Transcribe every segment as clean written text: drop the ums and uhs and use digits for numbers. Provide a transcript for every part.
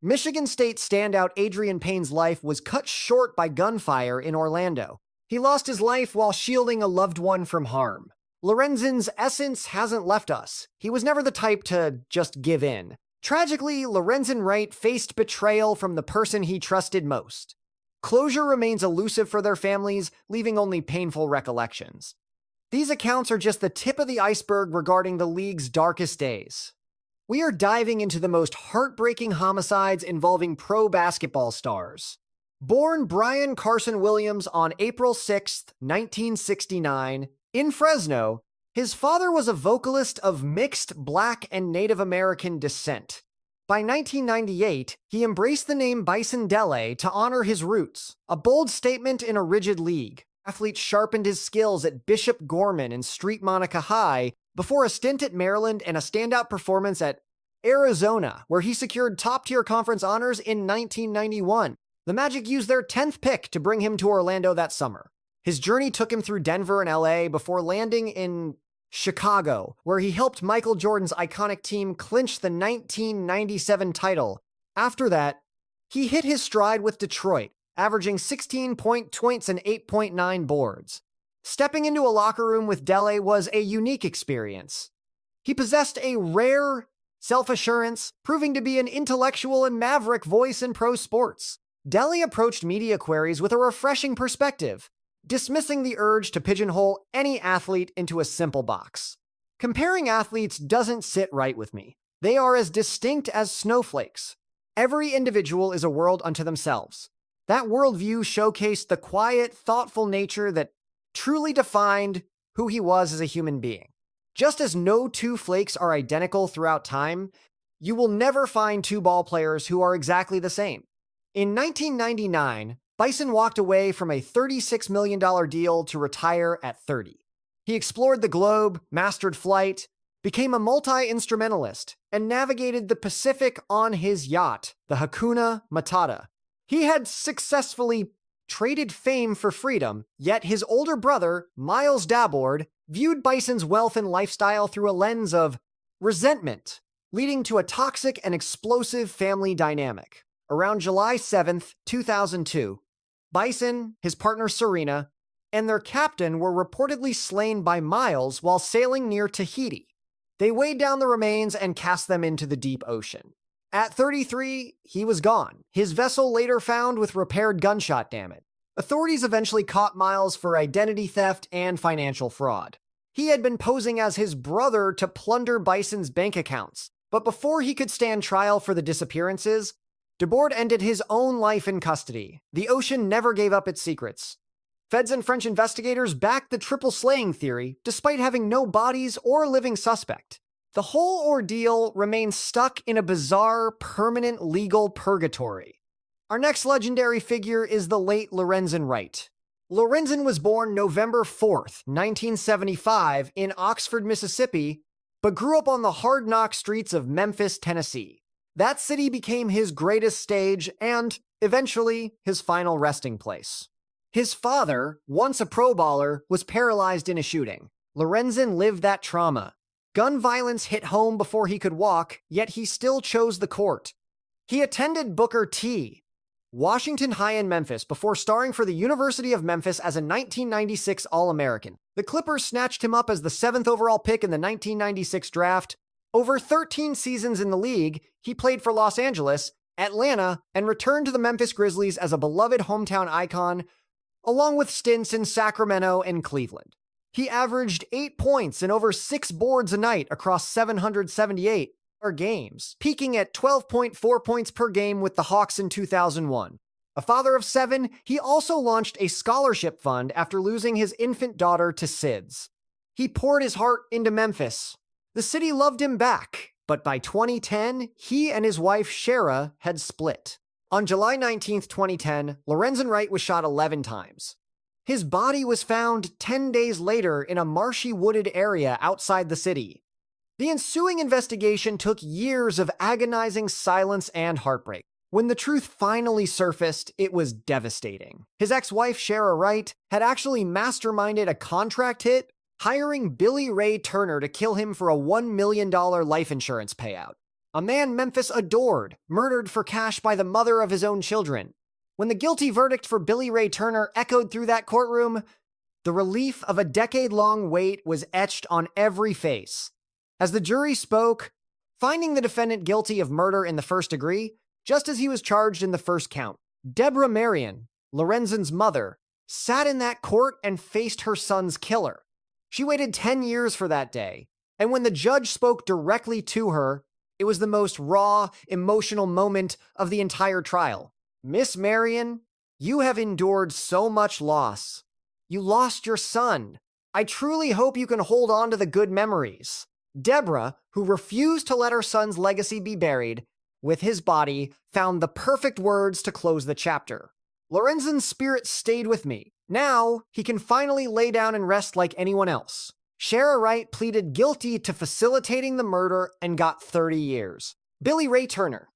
Michigan State standout Adrian Payne's life was cut short by gunfire in Orlando. He lost his life while shielding a loved one from harm. Lorenzen's essence hasn't left us. He was never the type to just give in. Tragically, Lorenzen Wright faced betrayal from the person he trusted most. Closure remains elusive for their families, leaving only painful recollections. These accounts are just the tip of the iceberg regarding the league's darkest days. We are diving into the most heartbreaking homicides involving pro basketball stars. Born Brian Carson Williams on April 6, 1969, in Fresno, his father was a vocalist of mixed Black and Native American descent. By 1998, he embraced the name Bison Dele to honor his roots, a bold statement in a rigid league. Athlete sharpened his skills at Bishop Gorman and Street Monica High before a stint at Maryland and a standout performance at Arizona, where he secured top-tier conference honors in 1991. The Magic used their 10th pick to bring him to Orlando that summer. His journey took him through Denver and LA before landing in Chicago, where he helped Michael Jordan's iconic team clinch the 1997 title. After that, he hit his stride with Detroit, averaging 16 points and 8.9 boards. Stepping into a locker room with Dele was a unique experience. He possessed a rare self-assurance, proving to be an intellectual and maverick voice in pro sports. Dele approached media queries with a refreshing perspective, dismissing the urge to pigeonhole any athlete into a simple box. Comparing athletes doesn't sit right with me. They are as distinct as snowflakes. Every individual is a world unto themselves. That worldview showcased the quiet, thoughtful nature that truly defined who he was as a human being. Just as no two flakes are identical throughout time, you will never find two ball players who are exactly the same. In 1999, Bison walked away from a $36 million deal to retire at 30. He explored the globe, mastered flight, became a multi-instrumentalist, and navigated the Pacific on his yacht, the Hakuna Matata. He had successfully traded fame for freedom, yet his older brother, Miles Dabord, viewed Bison's wealth and lifestyle through a lens of resentment, leading to a toxic and explosive family dynamic. Around July 7th, 2002, Bison, his partner Serena, and their captain were reportedly slain by Miles while sailing near Tahiti. They weighed down the remains and cast them into the deep ocean. At 33, he was gone, his vessel later found with repaired gunshot damage. Authorities eventually caught Miles for identity theft and financial fraud. He had been posing as his brother to plunder Bison's bank accounts, but before he could stand trial for the disappearances, Dabord ended his own life in custody. The ocean never gave up its secrets. Feds and French investigators backed the triple slaying theory, despite having no bodies or living suspect. The whole ordeal remains stuck in a bizarre, permanent legal purgatory. Our next legendary figure is the late Lorenzen Wright. Lorenzen was born November 4th, 1975, in Oxford, Mississippi, but grew up on the hard-knock streets of Memphis, Tennessee. That city became his greatest stage and, eventually, his final resting place. His father, once a pro baller, was paralyzed in a shooting. Lorenzen lived that trauma. Gun violence hit home before he could walk, yet he still chose the court. He attended Booker T. Washington High in Memphis before starring for the University of Memphis as a 1996 All-American. The Clippers snatched him up as the 7th overall pick in the 1996 draft. Over 13 seasons in the league, he played for Los Angeles, Atlanta, and returned to the Memphis Grizzlies as a beloved hometown icon, along with stints in Sacramento and Cleveland. He averaged 8 points and over 6 boards a night across 778 games, peaking at 12.4 points per game with the Hawks in 2001. A father of 7, he also launched a scholarship fund after losing his infant daughter to SIDS. He poured his heart into Memphis. The city loved him back, but by 2010, he and his wife Shara had split. On July 19, 2010, Lorenzen Wright was shot 11 times. His body was found 10 days later in a marshy wooded area outside the city. The ensuing investigation took years of agonizing silence and heartbreak. When the truth finally surfaced, it was devastating. His ex-wife, Shara Wright, had actually masterminded a contract hit, hiring Billy Ray Turner to kill him for a $1 million life insurance payout. A man Memphis adored, murdered for cash by the mother of his own children. When the guilty verdict for Billy Ray Turner echoed through that courtroom, the relief of a decade-long wait was etched on every face. As the jury spoke, finding the defendant guilty of murder in the first degree, just as he was charged in the first count, Deborah Marion, Lorenzen's mother, sat in that court and faced her son's killer. She waited 10 years for that day, and when the judge spoke directly to her, it was the most raw, emotional moment of the entire trial. Miss Marion, you have endured so much loss. You lost your son. I truly hope you can hold on to the good memories. Deborah, who refused to let her son's legacy be buried with his body, found the perfect words to close the chapter. Lorenzen's spirit stayed with me. Now, he can finally lay down and rest like anyone else. Shara Wright pleaded guilty to facilitating the murder and got 30 years. Billy Ray Turner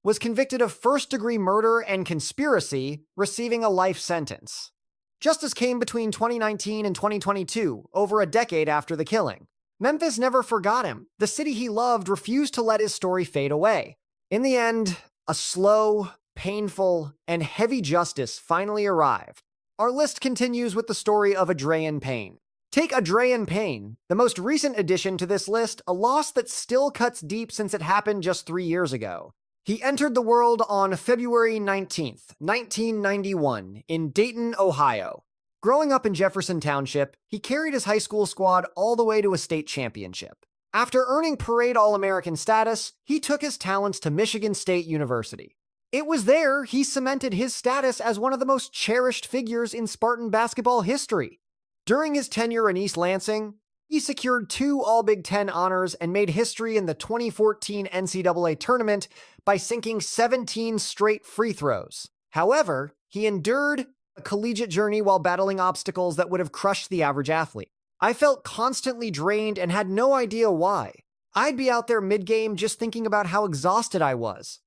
was convicted of first-degree murder and conspiracy, receiving a life sentence. Justice came between 2019 and 2022, over a decade after the killing. Memphis never forgot him. The city he loved refused to let his story fade away. In the end, a slow, painful, and heavy justice finally arrived. Our list continues with the story of Adrian Payne. Take Adrian Payne, the most recent addition to this list, a loss that still cuts deep since it happened just 3 years ago. He entered the world on February 19th, 1991, in Dayton, Ohio. Growing up in Jefferson Township, he carried his high school squad all the way to a state championship. After earning Parade All-American status, he took his talents to Michigan State University. It was there he cemented his status as one of the most cherished figures in Spartan basketball history. During his tenure in East Lansing, he secured 2 All-Big Ten honors and made history in the 2014 NCAA tournament by sinking 17 straight free throws. However, he endured a collegiate journey while battling obstacles that would have crushed the average athlete. I felt constantly drained and had no idea why. I'd be out there mid-game just thinking about how exhausted I was.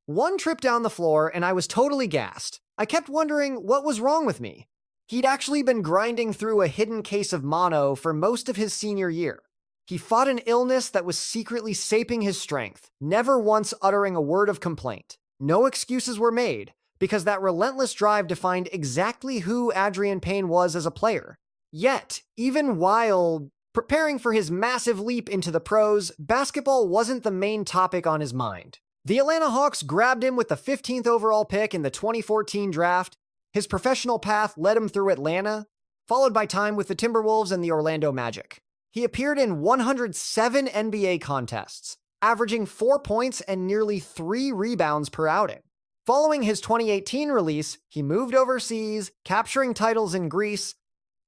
One trip down the floor and I was totally gassed. I kept wondering what was wrong with me. He'd actually been grinding through a hidden case of mono for most of his senior year. He fought an illness that was secretly saping his strength, never once uttering a word of complaint. No excuses were made, because that relentless drive defined exactly who Adrian Payne was as a player. Yet, even while preparing for his massive leap into the pros, basketball wasn't the main topic on his mind. The Atlanta Hawks grabbed him with the 15th overall pick in the 2014 draft. His professional path led him through Atlanta, followed by time with the Timberwolves and the Orlando Magic. He appeared in 107 NBA contests, averaging 4 points and nearly 3 rebounds per outing. Following his 2018 release, he moved overseas, capturing titles in Greece,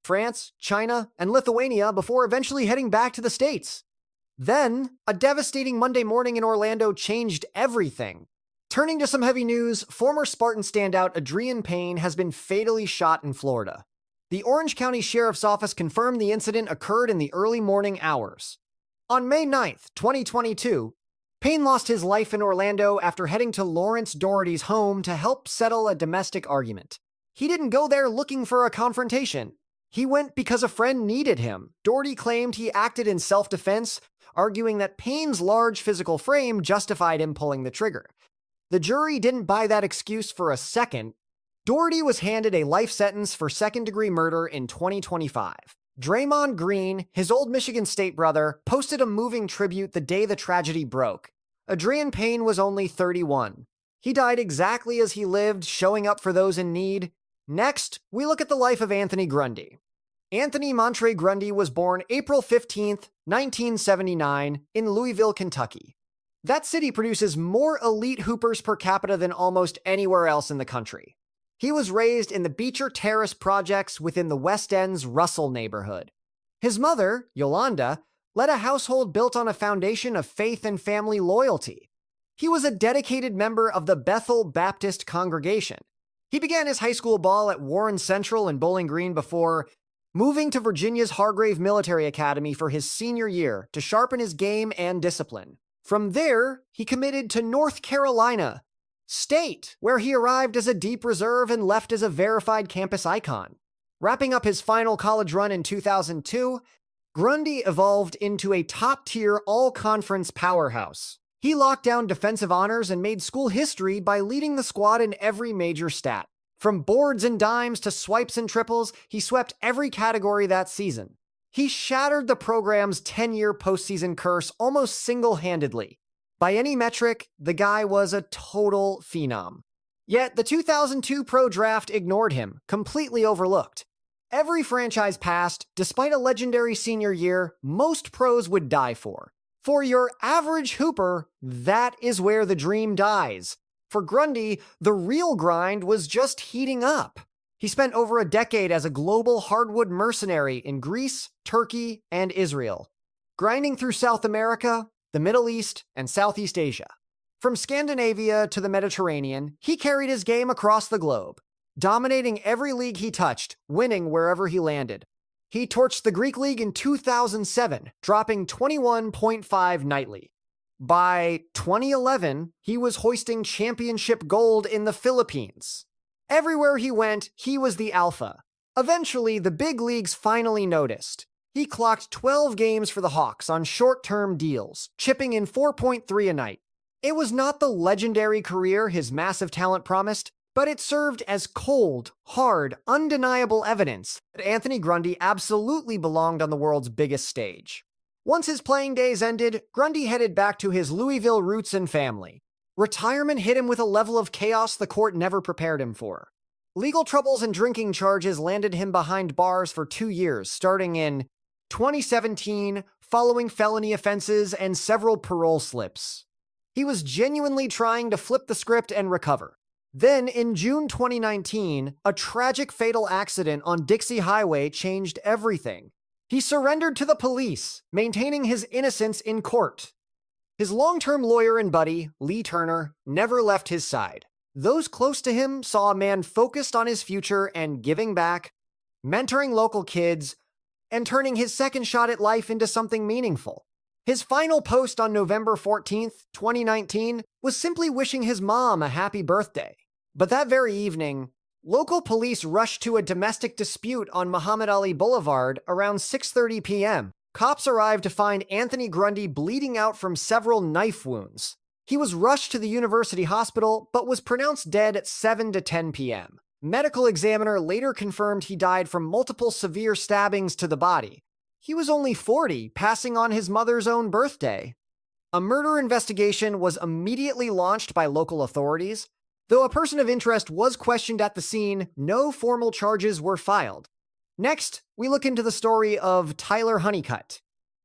France, China, and Lithuania before eventually heading back to the States. Then, a devastating Monday morning in Orlando changed everything. Turning to some heavy news, former Spartan standout Adrian Payne has been fatally shot in Florida. The Orange County Sheriff's Office confirmed the incident occurred in the early morning hours. On May 9th, 2022, Payne lost his life in Orlando after heading to Lawrence Doherty's home to help settle a domestic argument. He didn't go there looking for a confrontation. He went because a friend needed him. Doherty claimed he acted in self-defense, arguing that Payne's large physical frame justified him pulling the trigger. The jury didn't buy that excuse for a second. Doherty was handed a life sentence for second-degree murder in 2025. Draymond Green, his old Michigan State brother, posted a moving tribute the day the tragedy broke. Adrian Payne was only 31. He died exactly as he lived, showing up for those in need. Next, we look at the life of Anthony Grundy. Anthony Montre Grundy was born April 15th, 1979, in Louisville, Kentucky. That city produces more elite hoopers per capita than almost anywhere else in the country. He was raised in the Beecher Terrace projects within the West End's Russell neighborhood. His mother, Yolanda, led a household built on a foundation of faith and family loyalty. He was a dedicated member of the Bethel Baptist congregation. He began his high school ball at Warren Central in Bowling Green before moving to Virginia's Hargrave Military Academy for his senior year to sharpen his game and discipline. From there, he committed to North Carolina State, where he arrived as a deep reserve and left as a verified campus icon. Wrapping up his final college run in 2002, Grundy evolved into a top-tier all-conference powerhouse. He locked down defensive honors and made school history by leading the squad in every major stat. From boards and dimes to swipes and triples, he swept every category that season. He shattered the program's 10-year postseason curse almost single-handedly. By any metric, the guy was a total phenom. Yet the 2002 pro draft ignored him, completely overlooked. Every franchise past, despite a legendary senior year, most pros would die for. For your average hooper, that is where the dream dies. For Grundy, the real grind was just heating up. He spent over a decade as a global hardwood mercenary in Greece, Turkey, and Israel, grinding through South America, the Middle East, and Southeast Asia. From Scandinavia to the Mediterranean, he carried his game across the globe, dominating every league he touched, winning wherever he landed. He torched the Greek League in 2007, dropping 21.5 nightly. By 2011, he was hoisting championship gold in the Philippines. Everywhere he went, he was the alpha. Eventually, the big leagues finally noticed. He clocked 12 games for the Hawks on short-term deals, chipping in 4.3 a night. It was not the legendary career his massive talent promised, but it served as cold, hard, undeniable evidence that Anthony Grundy absolutely belonged on the world's biggest stage. Once his playing days ended, Grundy headed back to his Louisville roots and family. Retirement hit him with a level of chaos the court never prepared him for. Legal troubles and drinking charges landed him behind bars for 2 years, starting in 2017, following felony offenses and several parole slips. He was genuinely trying to flip the script and recover. Then, in June 2019, a tragic fatal accident on Dixie Highway changed everything. He surrendered to the police, maintaining his innocence in court. His long-term lawyer and buddy, Lee Turner, never left his side. Those close to him saw a man focused on his future and giving back, mentoring local kids, and turning his second shot at life into something meaningful. His final post on November 14th, 2019, was simply wishing his mom a happy birthday. But that very evening, local police rushed to a domestic dispute on Muhammad Ali Boulevard around 6:30 p.m. Cops arrived to find Anthony Grundy bleeding out from several knife wounds. He was rushed to the university hospital, but was pronounced dead at 7 to 10 p.m. Medical examiner later confirmed he died from multiple severe stabbings to the body. He was only 40, passing on his mother's own birthday. A murder investigation was immediately launched by local authorities. Though a person of interest was questioned at the scene, no formal charges were filed. Next, we look into the story of Tyler Honeycutt.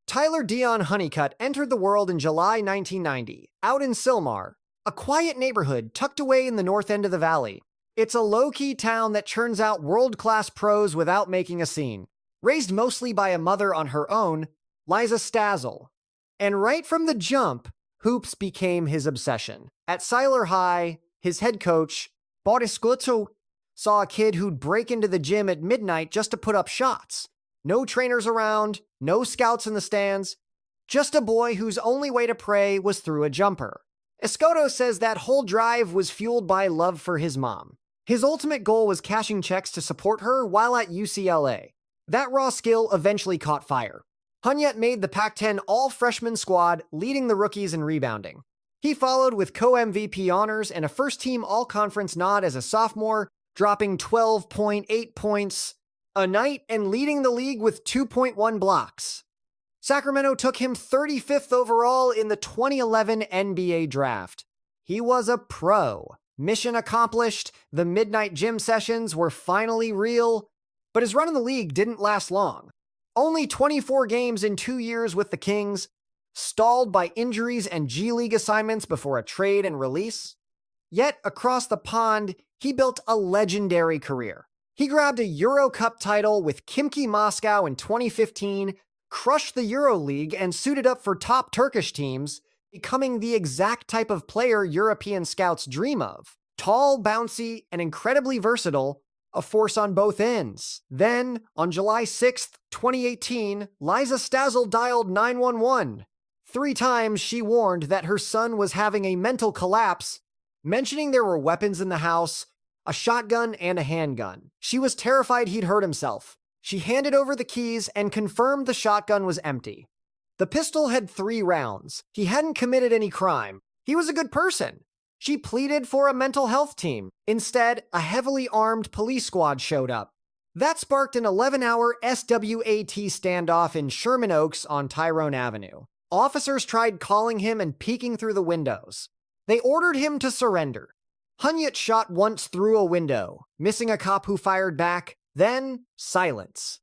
Tyler Dion Honeycutt entered the world in July 1990, out in Sylmar, a quiet neighborhood tucked away in the north end of the valley. It's a low-key town that churns out world-class pros without making a scene. Raised mostly by a mother on her own, Liza Stazzle. And right from the jump, hoops became his obsession. At Siler High, his head coach, Boris Glitz, saw a kid who'd break into the gym at midnight just to put up shots. No trainers around, no scouts in the stands, just a boy whose only way to pray was through a jumper. Escoto says that whole drive was fueled by love for his mom. His ultimate goal was cashing checks to support her while at UCLA. That raw skill eventually caught fire. Hunyet made the Pac-10 all-freshman squad, leading the rookies in rebounding. He followed with co-MVP honors and a first-team all-conference nod as a sophomore, dropping 12.8 points a night and leading the league with 2.1 blocks. Sacramento took him 35th overall in the 2011 NBA draft. He was a pro. Mission accomplished, the midnight gym sessions were finally real, but his run in the league didn't last long. Only 24 games in 2 years with the Kings, stalled by injuries and G League assignments before a trade and release. Yet, across the pond, he built a legendary career. He grabbed a Euro Cup title with Khimki Moscow in 2015, crushed the Euro League, and suited up for top Turkish teams, becoming the exact type of player European scouts dream of. Tall, bouncy, and incredibly versatile, a force on both ends. Then, on July 6th, 2018, Liza Stazzle dialed 911. 3 times she warned that her son was having a mental collapse, mentioning there were weapons in the house, a shotgun and a handgun. She was terrified he'd hurt himself. She handed over the keys and confirmed the shotgun was empty. The pistol had 3 rounds. He hadn't committed any crime. He was a good person. She pleaded for a mental health team. Instead, a heavily armed police squad showed up. That sparked an 11-hour SWAT standoff in Sherman Oaks on Tyrone Avenue. Officers tried calling him and peeking through the windows. They ordered him to surrender. Hunyat shot once through a window, missing a cop who fired back, then silence.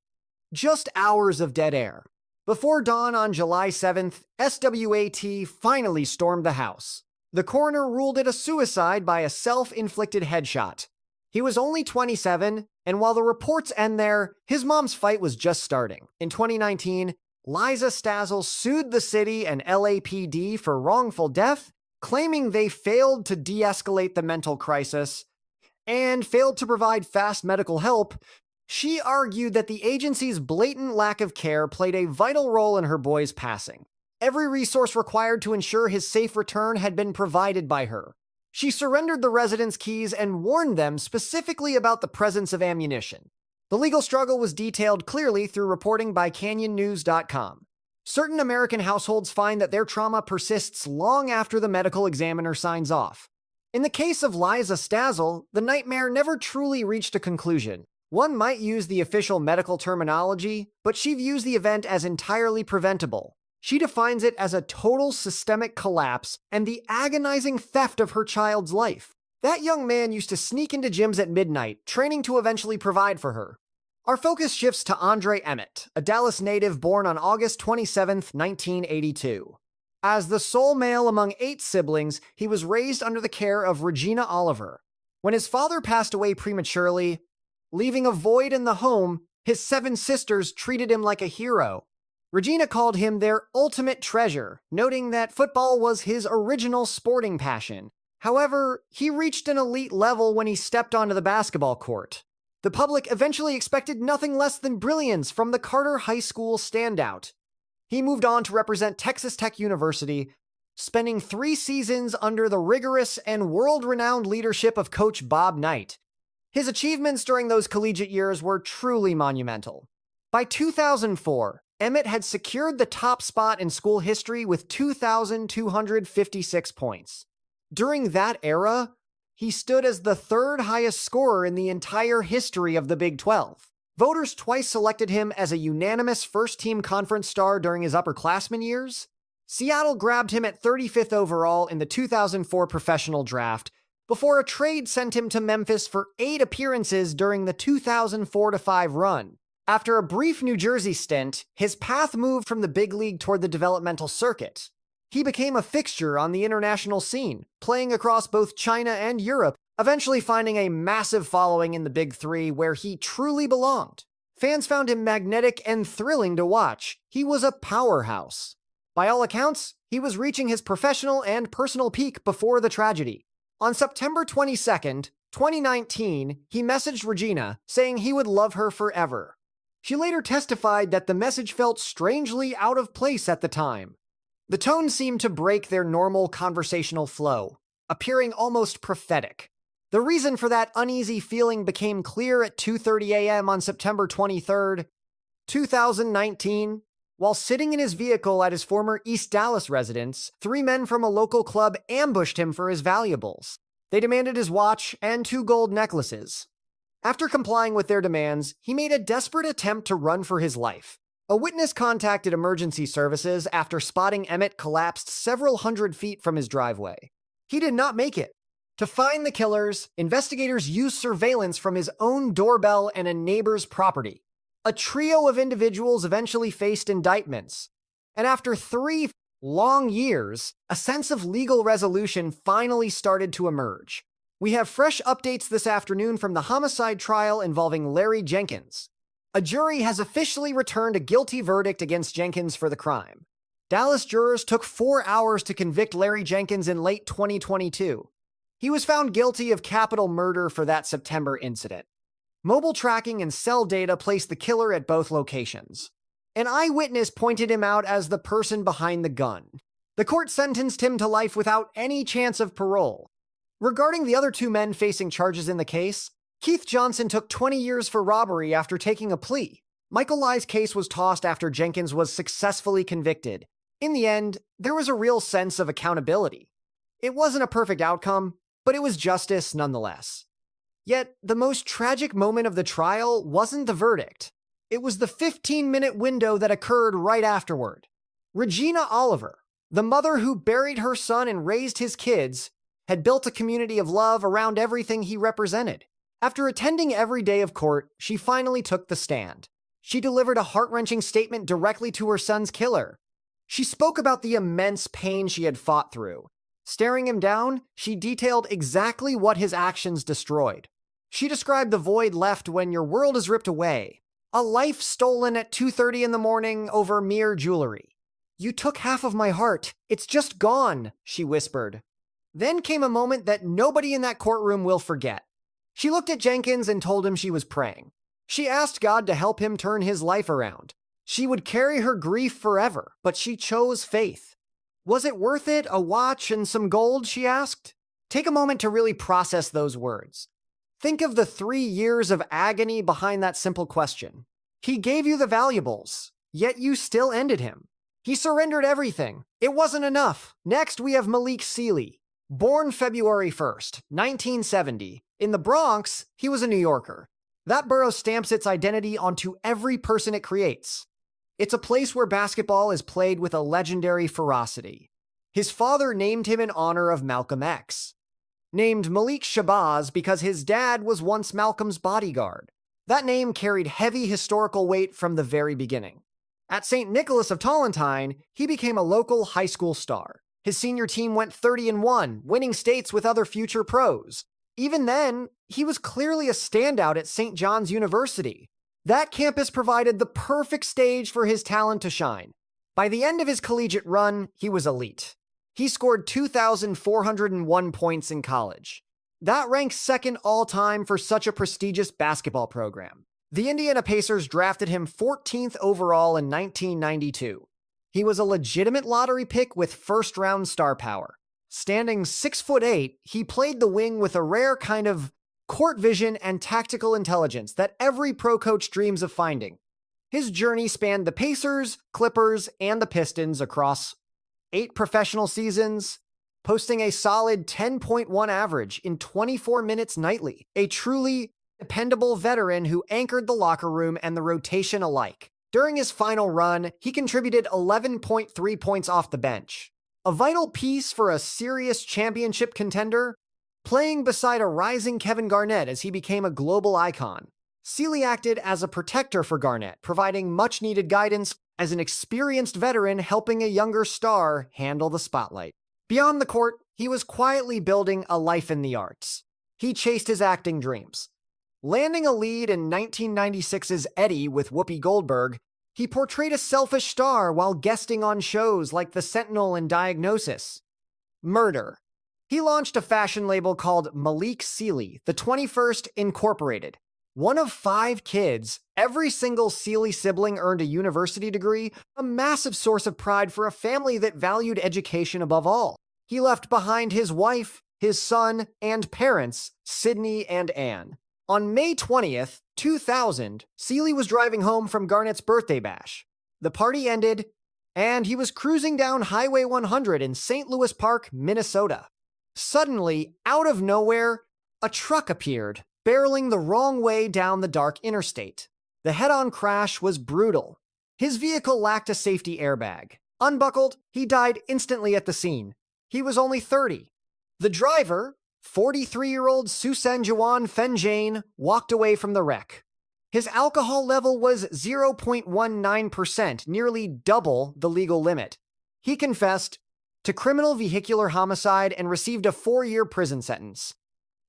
Just hours of dead air. Before dawn on July 7th, SWAT finally stormed the house. The coroner ruled it a suicide by a self-inflicted headshot. He was only 27, and while the reports end there, his mom's fight was just starting. In 2019, Liza Stazzle sued the city and LAPD for wrongful death, claiming they failed to de-escalate the mental crisis and failed to provide fast medical help. She argued that the agency's blatant lack of care played a vital role in her boy's passing. Every resource required to ensure his safe return had been provided by her. She surrendered the residents' keys and warned them specifically about the presence of ammunition. The legal struggle was detailed clearly through reporting by CanyonNews.com. Certain American households find that their trauma persists long after the medical examiner signs off. In the case of Liza Stazzle, the nightmare never truly reached a conclusion. One might use the official medical terminology, but she views the event as entirely preventable. She defines it as a total systemic collapse and the agonizing theft of her child's life. That young man used to sneak into gyms at midnight, training to eventually provide for her. Our focus shifts to Andre Emmett, a Dallas native born on August 27, 1982. As the sole male among 8 siblings, he was raised under the care of Regina Oliver. When his father passed away prematurely, leaving a void in the home, his 7 sisters treated him like a hero. Regina called him their ultimate treasure, noting that football was his original sporting passion. However, he reached an elite level when he stepped onto the basketball court. The public eventually expected nothing less than brilliance from the Carter High School standout. He moved on to represent Texas Tech University, spending 3 seasons under the rigorous and world-renowned leadership of Coach Bob Knight. His achievements during those collegiate years were truly monumental. By 2004, Emmett had secured the top spot in school history with 2,256 points. During that era, he stood as the 3rd highest scorer in the entire history of the Big 12. Voters twice selected him as a unanimous first-team conference star during his upperclassmen years. Seattle grabbed him at 35th overall in the 2004 professional draft, before a trade sent him to Memphis for 8 appearances during the 2004-5 run. After a brief New Jersey stint, his path moved from the big league toward the developmental circuit. He became a fixture on the international scene, playing across both China and Europe, eventually finding a massive following in the Big Three where he truly belonged. Fans found him magnetic and thrilling to watch. He was a powerhouse. By all accounts, he was reaching his professional and personal peak before the tragedy. On September 22nd, 2019, he messaged Regina, saying he would love her forever. She later testified that the message felt strangely out of place at the time. The tone seemed to break their normal conversational flow, appearing almost prophetic. The reason for that uneasy feeling became clear at 2:30 a.m. on September 23, 2019. While sitting in his vehicle at his former East Dallas residence, 3 men from a local club ambushed him for his valuables. They demanded his watch and 2 gold necklaces. After complying with their demands, he made a desperate attempt to run for his life. A witness contacted emergency services after spotting Emmett collapsed several hundred feet from his driveway. He did not make it. To find the killers, investigators used surveillance from his own doorbell and a neighbor's property. A trio of individuals eventually faced indictments. And after 3 long years, a sense of legal resolution finally started to emerge. We have fresh updates this afternoon from the homicide trial involving Larry Jenkins. A jury has officially returned a guilty verdict against Jenkins for the crime. Dallas jurors took 4 hours to convict Larry Jenkins in late 2022. He was found guilty of capital murder for that September incident. Mobile tracking and cell data placed the killer at both locations. An eyewitness pointed him out as the person behind the gun. The court sentenced him to life without any chance of parole. Regarding the other 2 men facing charges in the case, Keith Johnson took 20 years for robbery after taking a plea. Michael Lye's case was tossed after Jenkins was successfully convicted. In the end, there was a real sense of accountability. It wasn't a perfect outcome, but it was justice nonetheless. Yet, the most tragic moment of the trial wasn't the verdict. It was the 15-minute window that occurred right afterward. Regina Oliver, the mother who buried her son and raised his kids, had built a community of love around everything he represented. After attending every day of court, she finally took the stand. She delivered a heart-wrenching statement directly to her son's killer. She spoke about the immense pain she had fought through. Staring him down, she detailed exactly what his actions destroyed. She described the void left when your world is ripped away, a life stolen at 2:30 in the morning over mere jewelry. "You took half of my heart. It's just gone," she whispered. Then came a moment that nobody in that courtroom will forget. She looked at Jenkins and told him she was praying. She asked God to help him turn his life around. She would carry her grief forever, but she chose faith. "Was it worth it, a watch and some gold?" she asked. Take a moment to really process those words. Think of the 3 years of agony behind that simple question. He gave you the valuables, yet you still ended him. He surrendered everything. It wasn't enough. Next, we have Malik Sealy. Born February 1st, 1970. In the Bronx, he was a New Yorker. That borough stamps its identity onto every person it creates. It's a place where basketball is played with a legendary ferocity. His father named him in honor of Malcolm X. Named Malik Shabazz because his dad was once Malcolm's bodyguard. That name carried heavy historical weight from the very beginning. At St. Nicholas of Tolentine, he became a local high school star. His senior team went 30-1, winning states with other future pros. Even then, he was clearly a standout at St. John's University. That campus provided the perfect stage for his talent to shine. By the end of his collegiate run, he was elite. He scored 2,401 points in college. That ranks second all-time for such a prestigious basketball program. The Indiana Pacers drafted him 14th overall in 1992. He was a legitimate lottery pick with first-round star power. Standing 6'8", he played the wing with a rare kind of court vision and tactical intelligence that every pro coach dreams of finding. His journey spanned the Pacers, Clippers, and the Pistons across 8 professional seasons, posting a solid 10.1 average in 24 minutes nightly, a truly dependable veteran who anchored the locker room and the rotation alike. During his final run, he contributed 11.3 points off the bench. A vital piece for a serious championship contender, playing beside a rising Kevin Garnett as he became a global icon. Sealy acted as a protector for Garnett, providing much-needed guidance as an experienced veteran helping a younger star handle the spotlight. Beyond the court, he was quietly building a life in the arts. He chased his acting dreams. Landing a lead in 1996's Eddie with Whoopi Goldberg, he portrayed a selfish star while guesting on shows like The Sentinel and Diagnosis. Murder. He launched a fashion label called Malik Sealy, the 21st Incorporated. One of 5 kids, every single Sealy sibling earned a university degree, a massive source of pride for a family that valued education above all. He left behind his wife, his son, and parents, Sydney and Anne. On May 20th, 2000, Sealy was driving home from Garnett's birthday bash. The party ended, and he was cruising down Highway 100 in St. Louis Park, Minnesota. Suddenly, out of nowhere, a truck appeared, barreling the wrong way down the dark interstate. The head-on crash was brutal. His vehicle lacked a safety airbag. Unbuckled, he died instantly at the scene. He was only 30. The driver, 43-year-old Susan Jawan Fenjane, walked away from the wreck. His alcohol level was 0.19%, nearly double the legal limit. He confessed to criminal vehicular homicide and received a 4-year prison sentence.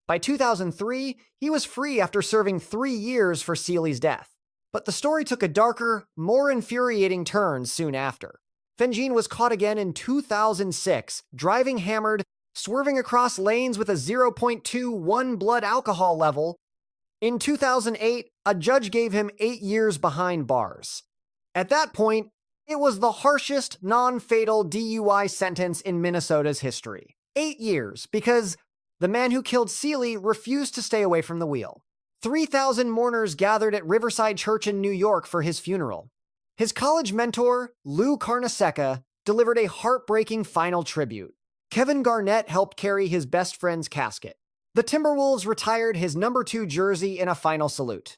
By 2003, he was free after serving 3 years for Sealy's death. But the story took a darker, more infuriating turn soon after. Fenjane was caught again in 2006, driving hammered, swerving across lanes with a 0.21 blood alcohol level. In 2008, a judge gave him 8 years behind bars. At that point, it was the harshest non-fatal DUI sentence in Minnesota's history. 8 years, because the man who killed Sealy refused to stay away from the wheel. 3,000 mourners gathered at Riverside Church in New York for his funeral. His college mentor, Lou Carnesecca, delivered a heartbreaking final tribute. Kevin Garnett helped carry his best friend's casket. The Timberwolves retired his number 2 jersey in a final salute.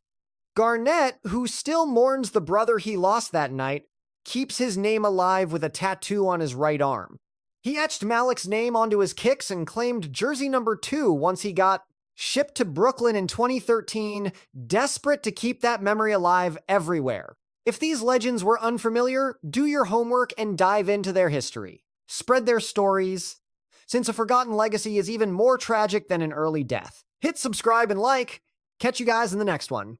Garnett, who still mourns the brother he lost that night, keeps his name alive with a tattoo on his right arm. He etched Malik's name onto his kicks and claimed jersey number 2 once he got shipped to Brooklyn in 2013, desperate to keep that memory alive everywhere. If these legends were unfamiliar, do your homework and dive into their history. Spread their stories, since a forgotten legacy is even more tragic than an early death. Hit subscribe and like. Catch you guys in the next one.